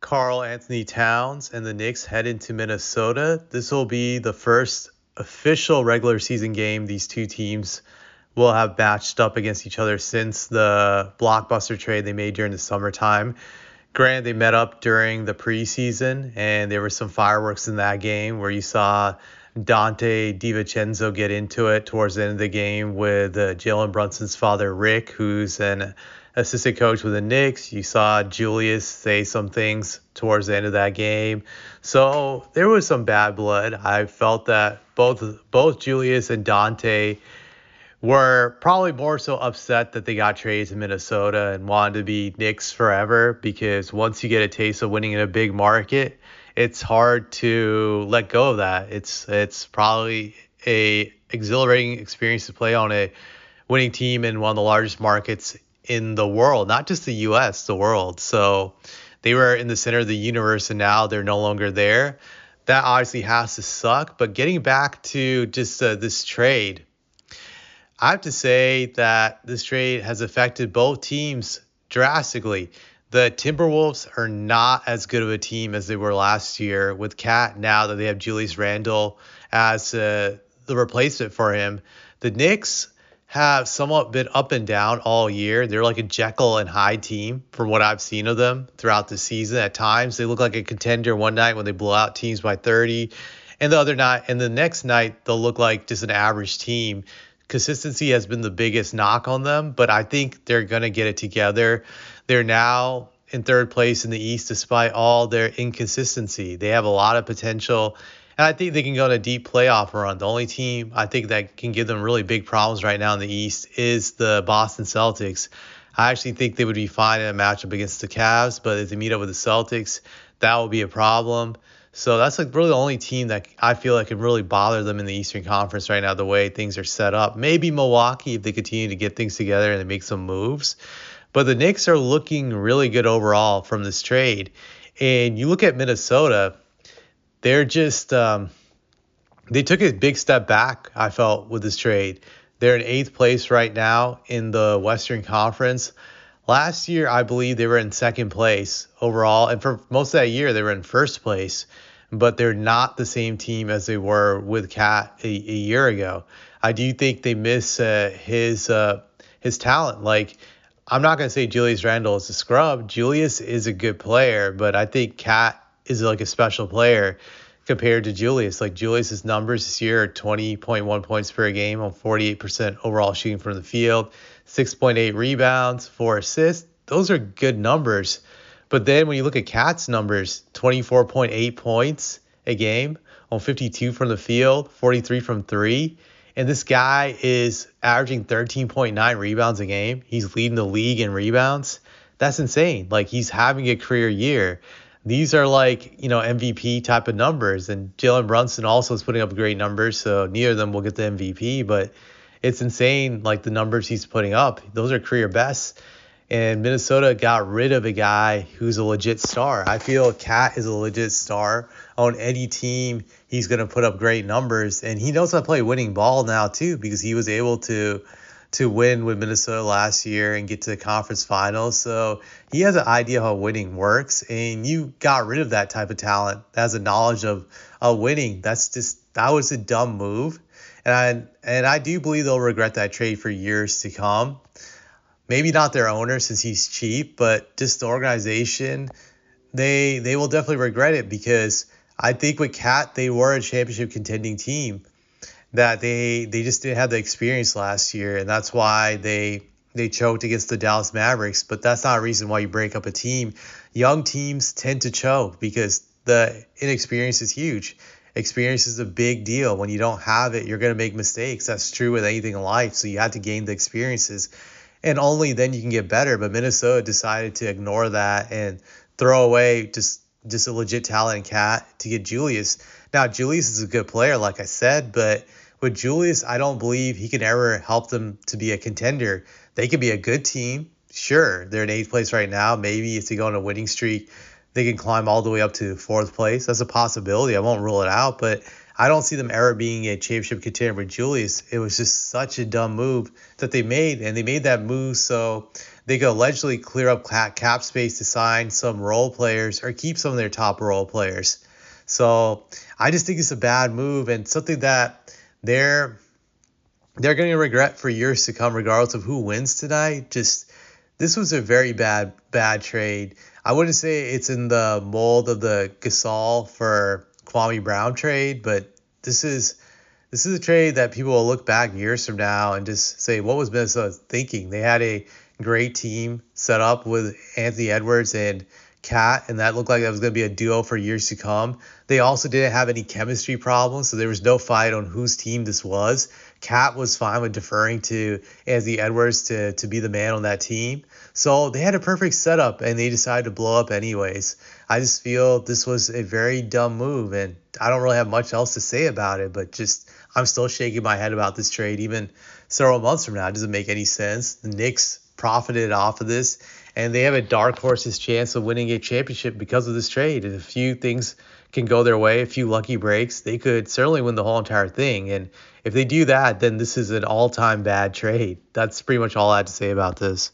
Karl-Anthony Towns and the Knicks head into Minnesota. This will be the first official regular season game these two teams will have matched up against each other since the blockbuster trade they made during the summertime. Granted, they met up during the preseason, and there were some fireworks in that game where you saw Dante DiVincenzo get into it towards the end of the game with Jalen Brunson's father, Rick, who's an assistant coach with the Knicks. You saw Julius say some things towards the end of that game. So there was some bad blood. I felt that both Julius and Dante were probably more so upset that they got traded to Minnesota and wanted to be Knicks forever, because once you get a taste of winning in a big market, it's hard to let go of that. It's probably a exhilarating experience to play on a winning team in one of the largest markets in the world, not just the US, the world. So they were in the center of the universe and now they're no longer there. That obviously has to suck. But getting back to just this trade, I have to say that this trade has affected both teams drastically. The Timberwolves are not as good of a team as they were last year with Cat now that they have Julius Randle as the replacement for him. The Knicks have somewhat been up and down all year. They're like a Jekyll and Hyde team from what I've seen of them throughout the season. At times, they look like a contender one night when they blow out teams by 30, and the other night, and the next night, they'll look like just an average team. Consistency has been the biggest knock on them, but I think they're going to get it together. They're now in third place in the East despite all their inconsistency. They have a lot of potential, and I think they can go on a deep playoff run. The only team I think that can give them really big problems right now in the East is the Boston Celtics. I actually think they would be fine in a matchup against the Cavs, but if they meet up with the Celtics, that will be a problem. So that's like really the only team that I feel like can really bother them in the Eastern Conference right now, the way things are set up. Maybe Milwaukee if they continue to get things together and they make some moves. But the Knicks are looking really good overall from this trade. And you look at Minnesota, they're just they took a big step back, I felt, with this trade. They're in 8th place right now in the Western Conference. Last year, I believe they were in 2nd place overall, and for most of that year, they were in 1st place. But they're not the same team as they were with Cat a year ago. I do think they miss his talent. Like, I'm not going to say Julius Randle is a scrub. Julius is a good player, but I think Cat is like a special player compared to Julius. Like, Julius's numbers this year are 20.1 points per game on 48% overall shooting from the field, 6.8 rebounds, 4 assists. Those are good numbers. But then when you look at Cat's numbers, 24.8 points a game on 52 from the field, 43 from 3. And this guy is averaging 13.9 rebounds a game. He's leading the league in rebounds. That's insane. Like, he's having a career year. These are like, MVP type of numbers. And Jalen Brunson also is putting up great numbers. So neither of them will get the MVP. But it's insane, like, the numbers he's putting up. Those are career bests. And Minnesota got rid of a guy who's a legit star. I feel Cat is a legit star. On any team, he's going to put up great numbers. And he knows how to play winning ball now, too, because he was able to win with Minnesota last year and get to the conference finals. So he has an idea how winning works. And you got rid of that type of talent that has a knowledge of winning. That was a dumb move. And I do believe they'll regret that trade for years to come. Maybe not their owner since he's cheap, but just the organization, they will definitely regret it, because I think with Cat, they were a championship contending team, that they just didn't have the experience last year, and that's why they choked against the Dallas Mavericks. But that's not a reason why you break up a team. Young teams tend to choke because the inexperience is huge. Experience is a big deal. When you don't have it, you're going to make mistakes. That's true with anything in life, so you have to gain the experiences. And only then you can get better. But Minnesota decided to ignore that and throw away just a legit talent in Cat to get Julius. Now, Julius is a good player, like I said, but with Julius, I don't believe he can ever help them to be a contender. They could be a good team. Sure, they're in 8th place right now. Maybe if they go on a winning streak, they can climb all the way up to 4th place. That's a possibility. I won't rule it out, but I don't see them ever being a championship contender with Julius. It was just such a dumb move that they made, and they made that move so they could allegedly clear up cap space to sign some role players or keep some of their top role players. So I just think it's a bad move and something that they're going to regret for years to come, regardless of who wins tonight. Just this was a very bad trade. I wouldn't say it's in the mold of the Gasol for Kwame Brown trade, but this is a trade that people will look back years from now and just say, what was Minnesota thinking? They had a great team set up with Anthony Edwards and Cat, and that looked like that was going to be a duo for years to come. They also didn't have any chemistry problems, so there was no fight on whose team this was. Cat was fine with deferring to Anthony Edwards to be the man on that team. So they had a perfect setup, and they decided to blow up anyways. I just feel this was a very dumb move, and I don't really have much else to say about it, but just I'm still shaking my head about this trade even several months from now. It doesn't make any sense. The Knicks profited off of this, and they have a dark horse's chance of winning a championship because of this trade. If a few things can go their way, a few lucky breaks, they could certainly win the whole entire thing. And if they do that, then this is an all-time bad trade. That's pretty much all I had to say about this.